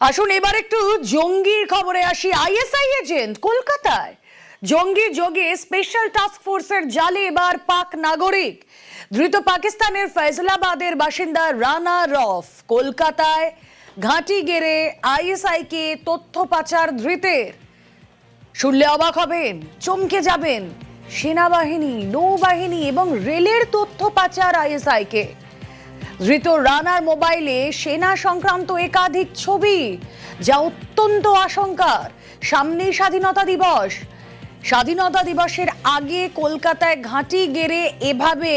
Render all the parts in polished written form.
আসুন এবার একটু জঙ্গির খবরে আসি। আইএসআই এজেন্ট কলকাতায় জঙ্গি যোগে স্পেশাল টাস্ক ফোর্সের জালে এবার পাক নাগরিক ধৃত পাকিস্তানের ফয়জলাবাদের বাসিন্দা রানা রফ। কলকাতায় ঘাঁটি গেড়ে আইএসআই কে তথ্য পাচার ধৃতের। শুনলে অবাক হবেন, চমকে যাবেন। সেনাবাহিনী, নৌবাহিনী এবং রেলের তথ্য পাচার আইএসআই কে। ধৃত রানার মোবাইলে সেনা সংক্রান্ত একাধিক ছবি, যা অত্যন্ত আশঙ্কার। সামনেই স্বাধীনতা দিবস। স্বাধীনতা দিবসের আগে কলকাতায় ঘাঁটি গেড়ে এভাবে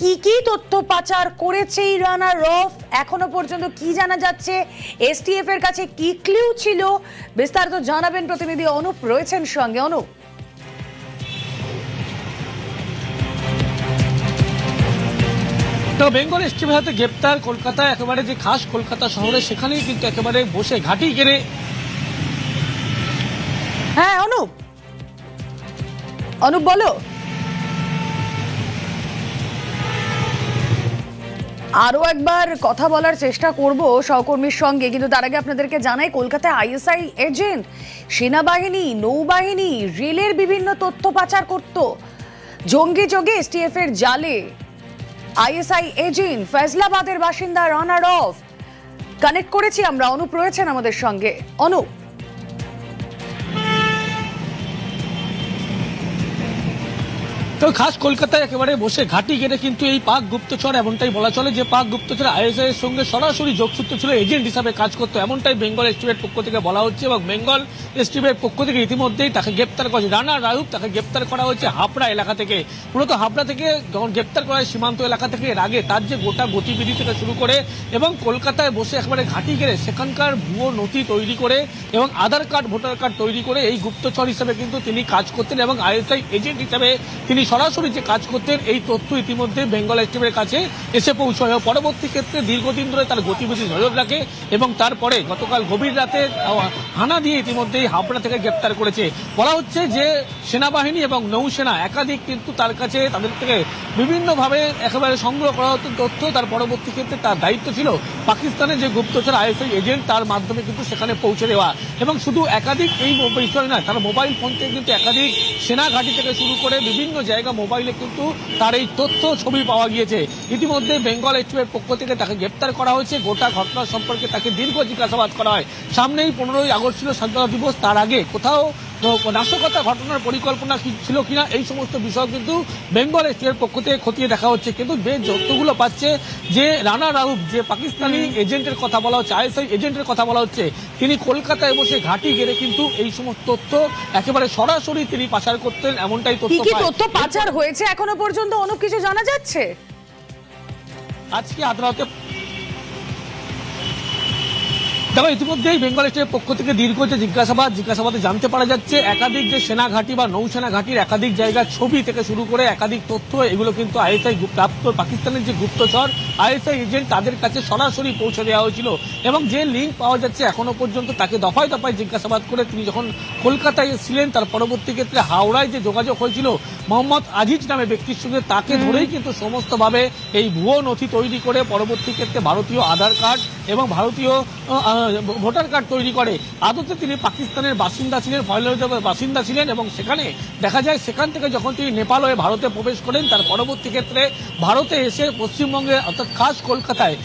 কি কি তথ্য পাচার করেছে এই রানা রফ, এখনো পর্যন্ত কি জানা যাচ্ছে, এসটিএফ এর কাছে কি ক্লিউ ছিল, বিস্তারিত জানাবেন প্রতিনিধি অনুপ রয়েছেন সঙ্গে। অনুপ, বেঙ্গল এসটিএফের হাতে গ্রেপ্তার কলকাতায় একেবারে যে খাস কলকাতা শহরে, সেখানেই কিন্তু একেবারে বসে ঘাঁটি গেড়ে। হ্যাঁ অনুপ, অনুপ বলো। আরো একবার কথা বলার চেষ্টা করব সহকর্মীর সঙ্গে, কিন্তু তার আগে আপনাদেরকে জানাই কলকাতায় আইএসআই এজেন্ট সেনাবাহিনী, নৌবাহিনী, রেলের বিভিন্ন তথ্য পাচার করত। জঙ্গি যোগে এসটিএফ এর জালে আইএসআই এজেন্ট ফয়জলাবাদের বাসিন্দা রানা রফ। কানেক্ট করেছি আমরা, অনুপ রয়েছেন আমাদের সঙ্গে। অনুপ, তো খাস কলকাতায় একেবারে বসে ঘাঁটি গেড়ে কিন্তু এই পাক গুপ্তচর, এমনটাই বলা চলে যে পাক গুপ্তচর আইএসআই এর সঙ্গে সরাসরি যোগসূত্র ছিল, এজেন্ট হিসাবে কাজ করতো, এমনটাই বেঙ্গল এসটিএফের পক্ষ থেকে বলা হচ্ছে। এবং বেঙ্গল এসটিএফের পক্ষ থেকে ইতিমধ্যেই তাকে গ্রেপ্তার করা হয়েছে। রানা রাউফ তাকে গ্রেপ্তার করা হয়েছে হাবড়া এলাকা থেকে। মূলত হাবড়া থেকে যখন গ্রেপ্তার করা হয় সীমান্ত এলাকা থেকে, এর আগে তার যে গোটা গতিবিধি থেকে শুরু করে এবং কলকাতায় বসে একেবারে ঘাঁটি গেড়ে সেখানকার ভুয়ো নথি তৈরি করে এবং আধার কার্ড, ভোটার কার্ড তৈরি করে এই গুপ্তচর হিসেবে কিন্তু তিনি কাজ করতেন। এবং আইএসআই এজেন্ট হিসেবে তিনি সরাসরি যে কাজ করতেন, এই তথ্য ইতিমধ্যে বেঙ্গল এসটিএফের কাছে এসে পৌঁছয়। পরবর্তী ক্ষেত্রে দীর্ঘদিন ধরে তার গতিবিধি নজর রাখে এবং তারপরে গতকাল গভীর রাতে হানা দিয়ে ইতিমধ্যেই হাবড়া থেকে গ্রেপ্তার করেছে। বলা হচ্ছে যে সেনাবাহিনী এবং নৌসেনা একাধিক কিন্তু তার কাছে, তাদের থেকে বিভিন্নভাবে একেবারে সংগ্রহ করা হতো তথ্য। তার পরবর্তী ক্ষেত্রে তার দায়িত্ব ছিল পাকিস্তানের যে গুপ্তচর আইএসআই এজেন্ট, তার মাধ্যমে কিন্তু সেখানে পৌঁছে দেওয়া। এবং শুধু একাধিক এই বিষয় নয়, তার মোবাইল ফোন থেকে কিন্তু একাধিক সেনা ঘাঁটি থেকে শুরু করে বিভিন্ন জায়গা মোবাইলে কিন্তু তার এই তথ্য ছবি পাওয়া গিয়েছে। ইতিমধ্যে বেঙ্গল এসটিএফের পক্ষ থেকে তাকে গ্রেপ্তার করা হয়েছে। গোটা ঘটনা সম্পর্কে তাকে দীর্ঘ জিজ্ঞাসাবাদ করা হয়। সামনেই 15ই আগস্ট ছিল স্বাধীনতা দিবস, তার আগে কোথাও নাশকতা ঘটনার পরিকল্পনা ছিল কিনা, এই সমস্ত বিষয় কিন্তু বেঙ্গল এসটিএফের পক্ষ থেকে খতিয়ে দেখা হচ্ছে। কিন্তু বেশ যতগুলো পাচ্ছে যে রানা রাউফ, যে পাকিস্তানি এজেন্টের কথা বলা হচ্ছে, আইএসআই এজেন্টের কথা বলা হচ্ছে, তিনি কলকাতায় বসে ঘাঁটি গেড়ে কিন্তু এই সমস্ত তথ্য একেবারে সরাসরি তিনি পাচার করতেন, এমনটাই তথ্য পাচার হয়েছে এখনো পর্যন্ত অনুপ কিছু জানা যাচ্ছে? আজকে আদালতে দেখো, ইতিমধ্যেই বেঙ্গল এসটিএফের পক্ষ থেকে দীর্ঘ যে জিজ্ঞাসাবাদে জানতে পারা যাচ্ছে একাধিক যে সেনা ঘাঁটি বা নৌসেনা ঘাঁটির একাধিক জায়গার ছবি থেকে শুরু করে একাধিক তথ্য, এগুলো কিন্তু আইএসআই প্রাপ্ত পাকিস্তানের যে গুপ্তচর আইএসআই এজেন্ট, তাদের কাছে সরাসরি পৌঁছে দেওয়া হয়েছিল। এবং যে লিঙ্ক পাওয়া যাচ্ছে এখনো পর্যন্ত, তাকে দফায় দফায় জিজ্ঞাসাবাদ করে তিনি যখন কলকাতায় ছিলেন, তার পরবর্তী ক্ষেত্রে হাওড়ায় যে যোগাযোগ হয়েছিল মোহাম্মদ আজিজ নামে ব্যক্তির সঙ্গে, তাকে ধরেই কিন্তু সমস্তভাবে এই ভুয়ো নথি তৈরি করে পরবর্তী ক্ষেত্রে ভারতীয় আধার কার্ড এবং ভারতীয় ভোটার কার্ড তৈরি করে। আদতে তিনি পাকিস্তানের বাসিন্দা ছিলেন, ফয়জলাবাদের বাসিন্দা ছিলেন। এবং সেখানে দেখা যায় সেখান থেকে যখন তিনি নেপাল হয়ে ভারতে প্রবেশ করেন, তার পরবর্তী ক্ষেত্রে ভারতে এসে পশ্চিমবঙ্গে অর্থাৎ খাস কলকাতায়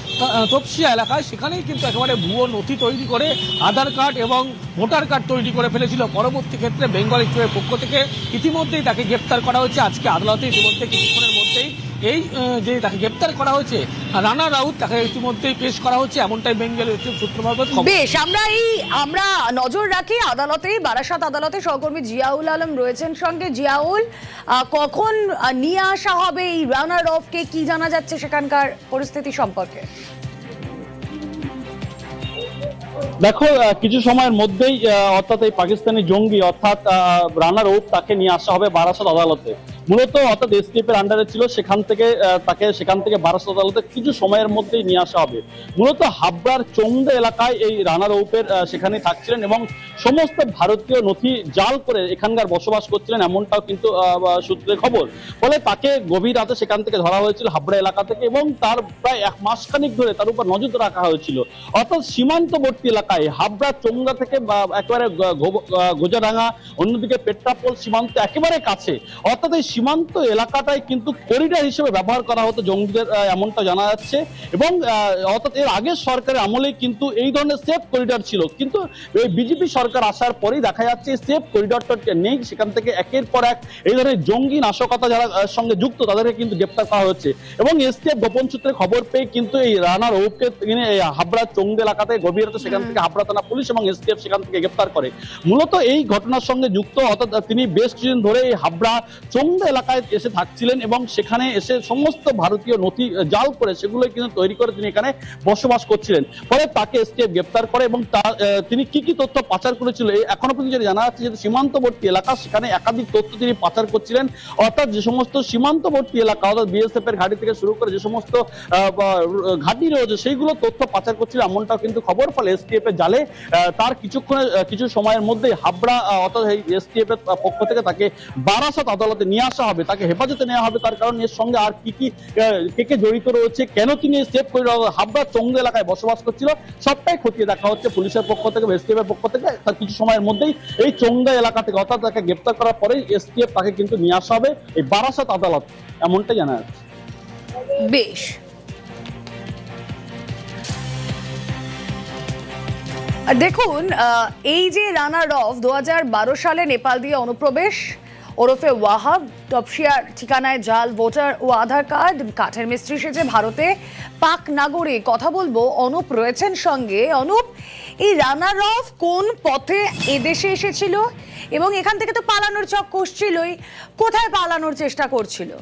তপসিয়া এলাকায় সেখানেই কিন্তু একেবারে ভুয়ো নথি তৈরি করে আধার কার্ড এবং ভোটার কার্ড তৈরি করে ফেলেছিল। পরবর্তী ক্ষেত্রে বেঙ্গল এসটিএফের পক্ষ থেকে ইতিমধ্যেই তাকে গ্রেপ্তার করা হয়েছে। আজকে আদালতে ইতিমধ্যে কিছুক্ষণের মধ্যেই এই যে তাকে গ্রেপ্তার করা হয়েছে রানা রাউত, তাকে ইতিমধ্যেই পেশ করা হচ্ছে, এমনটাই বেঙ্গল এসটিএফ সূত্র মারফত খবর। বেশ, আমরা নজর রাখি আদালতে। বারাসাত আদালতে সহকর্মী জিয়াউল আলম রয়েছেন সঙ্গে। জিয়াউল, কখন নিয়ে আসা হবে এই রানা রফকে, কি জানা যাচ্ছে সেখানকার পরিস্থিতি সম্পর্কে? দেখো, কিছু সময়ের মধ্যেই অর্থাৎ এই পাকিস্তানি জঙ্গি অর্থাৎ রানা রউফ, তাকে নিয়ে আসা হবে বারাসাত আদালতে। মূলত অর্থাৎ এসটিএফ এর আন্ডারে ছিল, তাকে সেখান থেকে বারাসত আদালতে কিছু সময়ের মধ্যেই নিয়ে আসা হবে। মূলত হাবড়ার চৌন্দা এলাকায় এই রানা রৌপের সেখানে থাকছিলেন এবং সমস্ত ভারতীয় নথি জাল করে এখানকার বসবাস করছিলেন, এমনটাও কিন্তু সূত্রে খবর। ফলে তাকে গভীর রাতে সেখান থেকে ধরা হয়েছিল হাবড়া এলাকা থেকে এবং তার প্রায় 1 মাসখানিক ধরে তার উপর নজর রাখা হয়েছিল। অর্থাৎ সীমান্তবর্তী এলাকায় হাবড়া চোংদা থেকে একেবারে গোজাডাঙ্গা, অন্যদিকে পেট্রাপোল সীমান্ত একেবারে কাছে। অর্থাৎ এই সীমান্ত এলাকাটাই কিন্তু করিডর হিসেবে ব্যবহার করা হতো জঙ্গিদের, এমনটা জানা যাচ্ছে। এবং অর্থাৎ এর আগের সরকারের আমলেই কিন্তু এই ধরনের সেফ করিডর ছিল, কিন্তু এই বিজেপি সরকার আসার পরেই দেখা যাচ্ছে সেফ করিডরটা নেই। সেখান থেকে একের পর এক এই ধরনের জঙ্গি নাশকতা যারা সঙ্গে যুক্ত তাদেরকে কিন্তু গ্রেপ্তার করা হচ্ছে। এবং এসটিএফ গোপন সূত্রে খবর পেয়ে কিন্তু এই রানা রৌপকে হাবড়া চৌন্দা এলাকাতে গভীর রাতে সেখান থেকে হাবড়া থানা পুলিশ এবং এসটিএফ সেখান থেকে গ্রেপ্তার করে। মূলত এই ঘটনার সঙ্গে যুক্ত, অর্থাৎ তিনি বেশ কিছুদিন ধরে এই হাবড়া চৌন্দা এলাকায় এসে থাকছিলেন এবং সেখানে এসে সমস্ত ভারতীয় নথি জাল করে সেগুলো কিন্তু তৈরি করে তিনি এখানে বসবাস করছিলেন। ফলে তাকে এসটিএফ গ্রেপ্তার করে এবং তিনি কি কি তথ্য পাচার করেছিল এখনো পর্যন্ত যেটা জানা যাচ্ছে, যে সীমান্তবর্তী এলাকা সেখানে একাধিক তথ্য তিনি পাচার করছিলেন। অর্থাৎ যে সমস্ত সীমান্তবর্তী এলাকা, অর্থাৎ বিএসএফ এর ঘাঁটি থেকে শুরু করে যে সমস্ত ঘাঁটি রয়েছে সেইগুলো তথ্য পাচার করছিলেন, এমনটাও কিন্তু খবর। ফলে এসটিএফ এর জালে তার কিছু সময়ের মধ্যে হাবড়া অর্থাৎ এসটিএফ এর পক্ষ থেকে তাকে বারাসত আদালতে নিয়ে আসা হবে, তাকে হেফাজতে নেওয়া হবে। তার কারণ এর সঙ্গে আর কে জড়িত রয়েছে, কেন তিনি সেফ করে হাবড়া চৌন্দা এলাকায় বসবাস করছিল, সবটাই খতিয়ে দেখা হচ্ছে পুলিশের পক্ষ থেকে, এসটিএফ এর পক্ষ থেকে। তার কিছু সময়ের মধ্যেই এই চৌন্দা এলাকা থেকে, অর্থাৎ তাকে গ্রেপ্তার করার পরেই এসটিএফ তাকে কিন্তু নিয়ে আসা হবে এই বারাসত আদালত, এমনটাই জানা যাচ্ছে। বেশ, দেখুন এই যে রানা রফ 2012 সালে নেপাল দিয়ে অনুপ্রবেশ, ওরফে ওয়াহাব, তপসিয়ার ঠিকানায় জাল ভোটার ও আধার কার্ড, কাঠের মিস্ত্রি সেজে ভারতে পাক নাগরিক। কথা বলবো অনুপ রয়েছেন সঙ্গে। অনুপ, এই রানা রফ কোন পথে এদেশে এসেছিল এবং এখান থেকে তো পালানোর চক কষছিলই, কোথায় পালানোর চেষ্টা করছিল?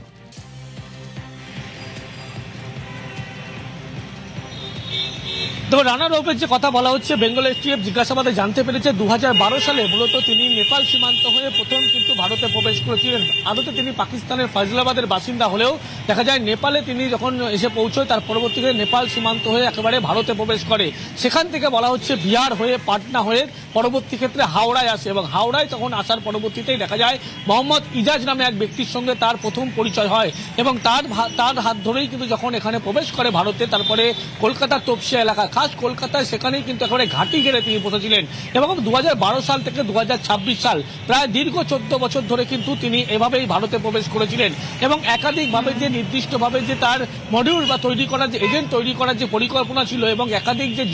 তবে রানা রৌপের যে কথা বলা হচ্ছে, বেঙ্গল এসটিএফ জিজ্ঞাসাবাদে জানতে পেরেছে 2012 সালে মূলত তিনি নেপাল সীমান্ত হয়ে প্রথম কিন্তু ভারতে প্রবেশ করেছিলেন। আদতে তিনি পাকিস্তানের ফয়জলাবাদের বাসিন্দা হলেও দেখা যায় নেপালে তিনি যখন এসে পৌঁছয় তার পরবর্তীতে নেপাল সীমান্ত হয়ে একেবারে ভারতে প্রবেশ করে। সেখান থেকে বলা হচ্ছে বিহার হয়ে, পাটনা হয়ে পরবর্তী ক্ষেত্রে হাওড়ায় আসে এবং হাওড়ায় তখন আসার পরবর্তীতেই দেখা যায় মোহাম্মদ ইজাজ নামে এক ব্যক্তির সঙ্গে তার প্রথম পরিচয় হয় এবং তার হাত ধরেই কিন্তু যখন এখানে প্রবেশ করে ভারতে, তারপরে কলকাতার তপসিয়া এলাকা, খাস কলকাতায় সেখানেই কিন্তু একেবারে ঘাঁটি ঘেরে তিনি বসেছিলেন এবং 2012 সাল থেকে 2026 সাল প্রায় দীর্ঘ 14 বছর ধরে কিন্তু তিনি এভাবেই ভারতে প্রবেশ করেছিলেন এবং একাধিকভাবে যে নির্দিষ্টভাবে যে তার মডিউল বা তৈরি করার যে এজেন্ট তৈরি করার যে পরিকল্পনা ছিল এবং একাধিক যে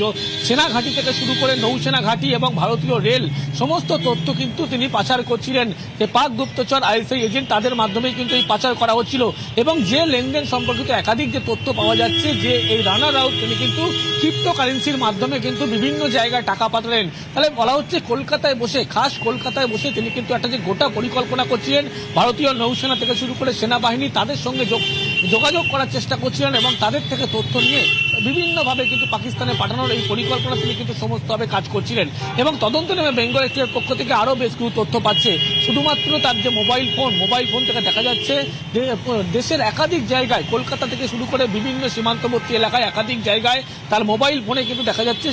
সেনা ঘাঁটি থেকে শুরু করে নৌসেনা ঘাঁটি এবং ভারতীয় রেল সমস্ত তথ্য কিন্তু তিনি পাচার করছিলেন। যে পাক গুপ্তচর আইএসআই এজেন্ট তাদের মাধ্যমেই কিন্তু এই পাচার করা হচ্ছিল এবং যে লেনদেন সম্পর্কিত একাধিক যে তথ্য পাওয়া যাচ্ছে যে এই রানা রাউত তিনি কিন্তু ক্রিপ্টোকারেন্সির মাধ্যমে কিন্তু বিভিন্ন জায়গায় টাকা পাঠালেন। তাহলে বলা হচ্ছে কলকাতায় বসে, খাস কলকাতায় বসে তিনি কিন্তু একটা যে গোটা পরিকল্পনা করছিলেন, ভারতীয় নৌসেনা থেকে শুরু করে সেনাবাহিনী তাদের সঙ্গে যোগাযোগ করার চেষ্টা করছিলেন এবং তাদের থেকে তথ্য নিয়ে বিভিন্নভাবে কিন্তু পাকিস্তানে পাঠানোর এই পরিকল্পনা তিনি কিন্তু সমস্তভাবে কাজ করছিলেন এবং তদন্ত নেমে বেঙ্গল এসটিএফ পক্ষ থেকে আরো বেশ কিছু তথ্য পাচ্ছে। শুধুমাত্র তার যে মোবাইল ফোন থেকে দেখা যাচ্ছে যে দেশের একাধিক জায়গায়, কলকাতা থেকে শুরু করে বিভিন্ন সীমান্তবর্তী এলাকায় একাধিক জায়গায় তার মোবাইল ফোনে কিন্তু দেখা যাচ্ছে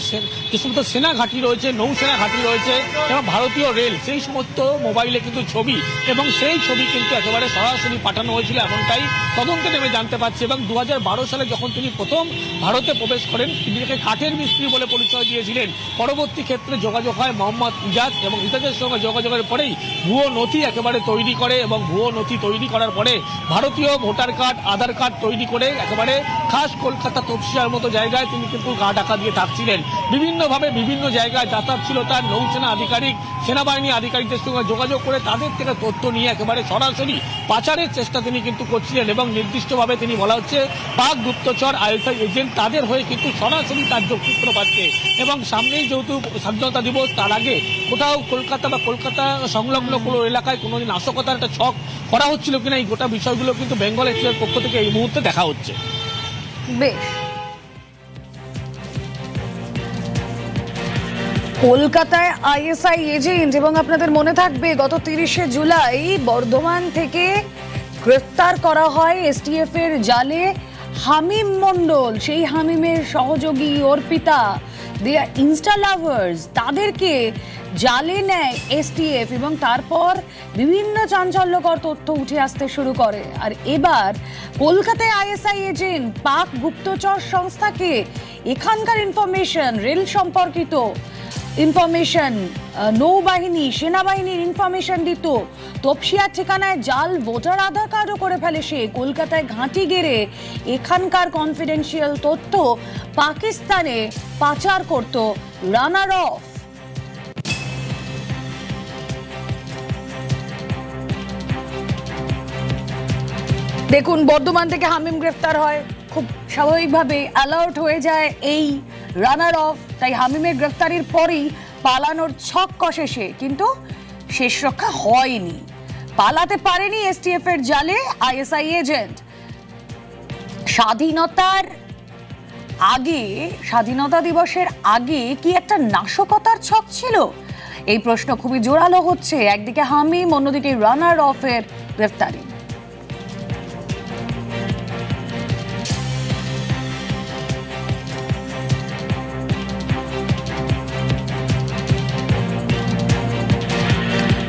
যে সমস্ত সেনা ঘাঁটি রয়েছে, নৌসেনা ঘাঁটি রয়েছে এবং ভারতীয় রেল, সেই সমস্ত মোবাইলে কিন্তু ছবি এবং সেই ছবি কিন্তু একেবারে সরাসরি পাঠানো হয়েছিল, এমনটাই তদন্তে নেমে জানতে পারছে। এবং 2012 সালে যখন তিনি প্রথম ভারতে প্রবেশ করেন, তিনি কাঠের মিস্ত্রি বলে পরিচয় দিয়েছিলেন। পরবর্তী ক্ষেত্রে যোগাযোগ হয় মোহাম্মদ ইজাজ এবং ইজাজের সঙ্গে যোগাযোগের পরেই ভুয়ো নথি একেবারে তৈরি করে এবং ভুয়ো নথি তৈরি করার পরে ভারতীয় ভোটার কার্ড, আধার কার্ড তৈরি করে একেবারে খাস কলকাতা তপসিয়ার মতো জায়গায় তিনি কিন্তু গা ঢাকা দিয়ে থাকছিলেন। বিভিন্নভাবে বিভিন্ন জায়গায় যাতায়াত ছিল তার। নৌসেনা আধিকারিক, সেনাবাহিনী আধিকারিকদের সঙ্গে যোগাযোগ করে তাদের থেকে তথ্য নিয়ে একেবারে সরাসরি পাচারের চেষ্টা তিনি কিন্তু করছিলেন এবং নির্দিষ্টভাবে তিনি বলা হচ্ছে পাক গুপ্তচর আইএসআই এজেন্ট তাদের হয়ে কিন্তু সরাসরি তার যোগসূত্র পাচ্ছে এবং সামনেই যেহেতু স্বাধীনতা দিবস, তার আগে কোথাও কলকাতা বা কলকাতা সংলগ্ন কোনো এলাকায় কোনো নাশকতার একটা ছক করা হচ্ছিল কিনা, এই গোটা বিষয়গুলো কিন্তু বেঙ্গল এসটিএফ পক্ষ থেকে এই মুহূর্তে দেখা হচ্ছে। বেশ, কলকাতায় আইএসআই এজেন্ট এবং আপনাদের মনে থাকবে গত 30শে জুলাই বর্ধমান থেকে গ্রেফতার করা হয় এসটিএফ এর জালে হামিম মণ্ডল, সেই হামিমের সহযোগী অর্পিতা, দে আর ইনস্টা লাভার্স, তাদেরকে জালে নেয় এসটিএফ এবং তারপর বিভিন্ন চাঞ্চল্যকর তথ্য উঠে আসতে শুরু করে। আর এবার কলকাতায় আইএসআই এজেন্ট পাক গুপ্তচর সংস্থাকে এখানকার ইনফরমেশন, রেল সম্পর্কিত ইনফরমেশন, নৌবাহিনী, সেনাবাহিনীর ইনফরমেশন দিত। তপসিয়ার ঠিকানায় জাল ভোটার আধার কার্ডও করে ফেলে সে। কলকাতায় ঘাঁটি গেড়ে এখানকার কনফিডেন্সিয়াল তথ্য পাকিস্তানে পাচার করত রানার অফ। দেখুন, বর্ধমান থেকে হামিম গ্রেফতার হয়, খুব স্বাভাবিকভাবে অ্যালার্ট হয়ে যায় এই রানার অফ। তাই হামিমের গ্রেফতারির পরেই পালানোর ছক কষে সে, কিন্তু শেষ রক্ষা হয়নি, পালাতে পারেনি এসটিএফ এর জালে আইএসআই এজেন্ট। স্বাধীনতা দিবসের আগে কি একটা নাশকতার ছক ছিল? এই প্রশ্ন খুবই জোরালো হচ্ছে। একদিকে হামিম, অন্যদিকে রানার অফের গ্রেফতারি।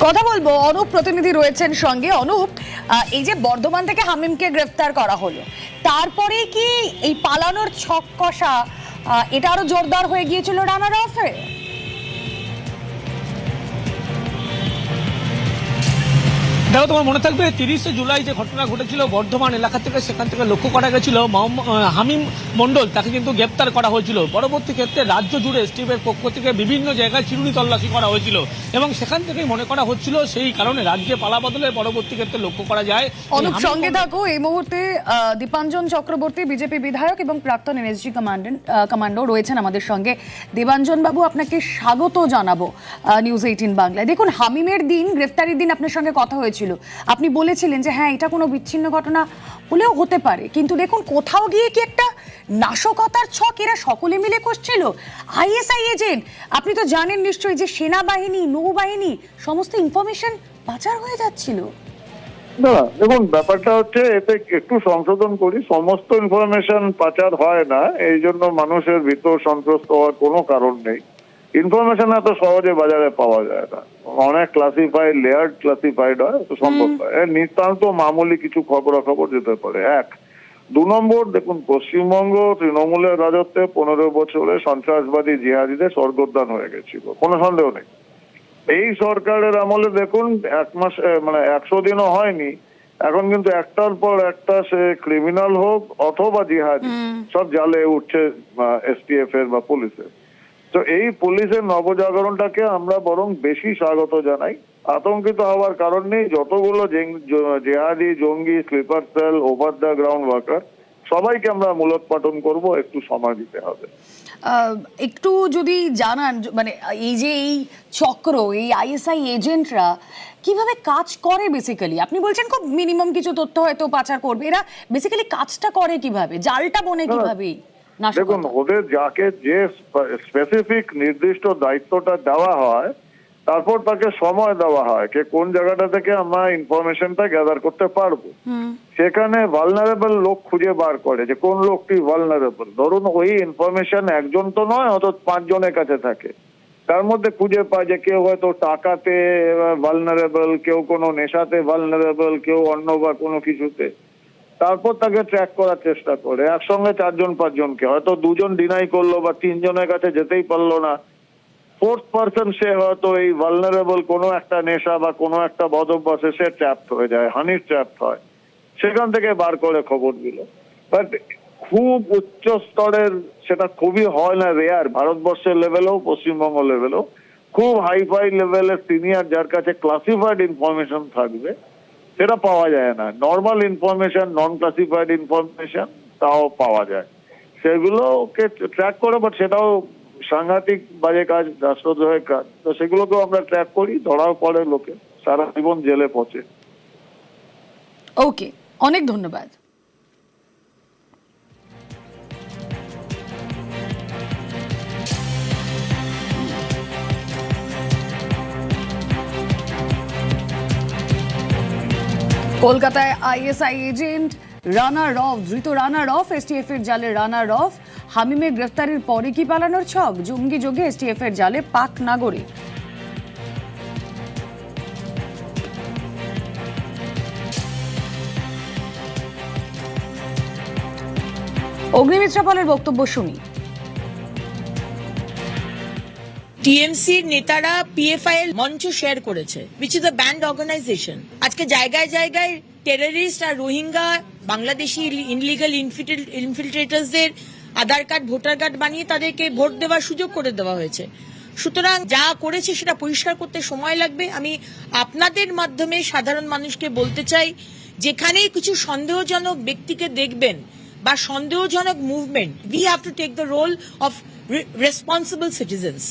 কথা বলবো, অনুপ প্রতিনিধি রয়েছেন সঙ্গে। অনুপ, এই যে বর্ধমান থেকে হামিমকে গ্রেফতার করা হলো, তারপরে কি এই পালানোর ছক কষা এটা আরো জোরদার হয়ে গিয়েছিল রানার অফে? দেখো, তোমার মনে থাকবে 30শে জুলাই যে ঘটনা ঘটেছিল বর্ধমান এলাকা থেকে, সেখান থেকে লক্ষ্য করা গেছিল হামিম মণ্ডল, তাকে কিন্তু গ্রেপ্তার করা হয়েছিল। পরবর্তী ক্ষেত্রে রাজ্য জুড়ে এসটিএফ এর পক্ষ থেকে বিভিন্ন জায়গায় চিরুনি তল্লাশি করা হয়েছিল এবং সেখান থেকেই মনে করা হচ্ছিল সেই কারণে রাজ্যে পালাবদলের পরবর্তী ক্ষেত্রে লক্ষ্য করা যায়। অনুপ, সঙ্গে থাকো। এই মুহূর্তে দীপাঞ্জন চক্রবর্তী, বিজেপি বিধায়ক এবং প্রাক্তন এনএসজি কমান্ডো রয়েছেন আমাদের সঙ্গে। দেবাঞ্জন বাবু, আপনাকে স্বাগত জানাবো নিউজ 18 বাংলায়। দেখুন, হামিমের দিন, গ্রেফতারির দিন আপনার সঙ্গে কথা হয়েছিল, আপনি বলেছিলেন যে হ্যাঁ, এটা কোনো বিচ্ছিন্ন ঘটনা হলেও হতে পারে, কিন্তু দেখুন কোথাও গিয়ে কি একটা নাশকতার ছক এরা সকলে মিলে কষছিল। আইএসআই এজেন্ট, আপনি তো জানেন নিশ্চয়ই যে সেনাবাহিনী, নৌবাহিনী সমস্ত ইনফরমেশন পাচার হয়ে যাচ্ছিল। না, দেখুন ব্যাপারটা হচ্ছে, এতে একটু সংশোধন করি। সমস্ত ইনফরমেশন পাচার হয় না, এই জন্য মানুষের ভিতর সন্ত্রস্ত হওয়ার কোনো কারণ নেই। ইনফরমেশন এত সহজে বাজারে পাওয়া যায় না, অনেক ক্লাসিফাইড, লেয়ার্ড ক্লাসিফাইড হয়, তো সম্ভব হয়। নিতান্ত মামুলি কিছু খবরাখবর যেতে পারে। 1, 2 নম্বর, দেখুন পশ্চিমবঙ্গ তৃণমূলের রাজত্বে 15 বছরে সন্ত্রাসবাদী জিহাদিদের স্বর্গোদ্যান হয়ে গেছিল, কোনো সন্দেহ নেই। এই সরকারের আমলে দেখুন 1 মাস, মানে 100 দিনও হয়নি, এখন কিন্তু একটার পর একটা, সে ক্রিমিনাল হোক অথবা জিহাদি, সব জালে উঠছে এসটিএফ এর বা পুলিশের। তো এই পুলিশের নবজাগরণটাকে আমরা বরং বেশি স্বাগত জানাই। আতঙ্কিত হওয়ার কারণ নেই। যতগুলো জেহাদি, জঙ্গি, sleeper cell, over the ground worker, সবাইকে আমরা মূলোৎপাটন করব, একটু সময় দিতে হবে। একটু যদি জানান, মানে এই যে এই চক্র, এই আইএসআই এজেন্টরা কিভাবে কাজ করে বেসিক্যালি? আপনি বলছেন খুব মিনিমাম কিছু তথ্য হয়তো পাচার করবে, এরা বেসিক্যালি কাজটা করে কিভাবে, জালটা বনে কিভাবে? দেখুন, ওদের যাকে যে স্পেসিফিক নির্দিষ্ট দায়িত্বটা দেওয়া হয়, তারপর তাকে সময় দেওয়া হয় যে কোন জায়গাটা থেকে আমরা ইনফরমেশনটা গ্যাদার করতে পারবো। সেখানে ভালনারেবল লোক খুঁজে বার করে যে কোন লোকটি ভালনারেবল। ধরুন ওই ইনফরমেশন একজন তো নয়, অত 5 জনের কাছে থাকে, তার মধ্যে খুঁজে পায় যে কেউ হয়তো টাকাতে ভালনারেবল, কেউ কোনো নেশাতে ভালনারেবল, কেউ অন্য বা কোনো কিছুতে। তারপর তাকে ট্র্যাক করার চেষ্টা করে, একসঙ্গে 4 জন 5 জনকে, হয়তো 2 জন ডিনাই করলো বা 3 জনের কাছে যেতেই পারলো না, 4th পার্সন সে হয়তো এই ভালনারেবল কোনো একটা নেশা বা কোনো একটা বদভ্যাসে সে ট্র্যাপড হয়ে যায়, হানি ট্র্যাপড হয়, সেখান থেকে বার করে খবর দিল। বাট খুব উচ্চ স্তরের সেটা খুবই হয় না, রেয়ার। ভারতবর্ষের লেভেলেও, পশ্চিমবঙ্গ লেভেলেও খুব হাইফাই লেভেলের সিনিয়র যার কাছে ক্লাসিফাইড ইনফরমেশন থাকবে, সেটা পাওয়া যায় না। নর্মাল ইনফরমেশন, নন ক্লাসিফাইড ইনফরমেশন তাও পাওয়া যায়, সেগুলোকে ট্র্যাক করে। বাট সেটাও সাংঘাতিক বাজে কাজ, রাষ্ট্রদ্রোহের কাজ। তো সেগুলোকেও আমরা ট্র্যাক করি, ধরাও পড়ে লোকে, সারা জীবন জেলে পচে। ওকে, অনেক ধন্যবাদ। কলকাতায় আইএসআই এজেন্ট রানার অফ, ধৃত রানার অফ, এসটিএফ এর জালে রানার অফ। হামিমের গ্রেফতারির পরে কি পালানোর ছক? জঙ্গি যোগে এসটিএফ এর জালে পাক নাগরিক। অগ্নিমিত্রা পলের বক্তব্য শুনি। টিএমসির নেতারা পিএফআইএল মঞ্চ শেয়ার করেছে, which is a banned organisation. আজকে জায়গায় জায়গায় টেররিস্ট আর রোহিঙ্গা বাংলাদেশি ইনলিগাল ইনফিল্ট্রেটার্সদের আধার কার্ড ভোটার কার্ড বানিয়ে তাদেরকে ভোট দেওয়ার সুযোগ করে দেওয়া হয়েছে। সুতরাং যা করেছে সেটা পরিষ্কার করতে সময় লাগবে। আমি আপনাদের মাধ্যমে সাধারণ মানুষকে বলতে চাই, যেখানেই কিছু সন্দেহজনক ব্যক্তিকে দেখবেন বা সন্দেহজনক movement, we have to take the role of responsible citizens.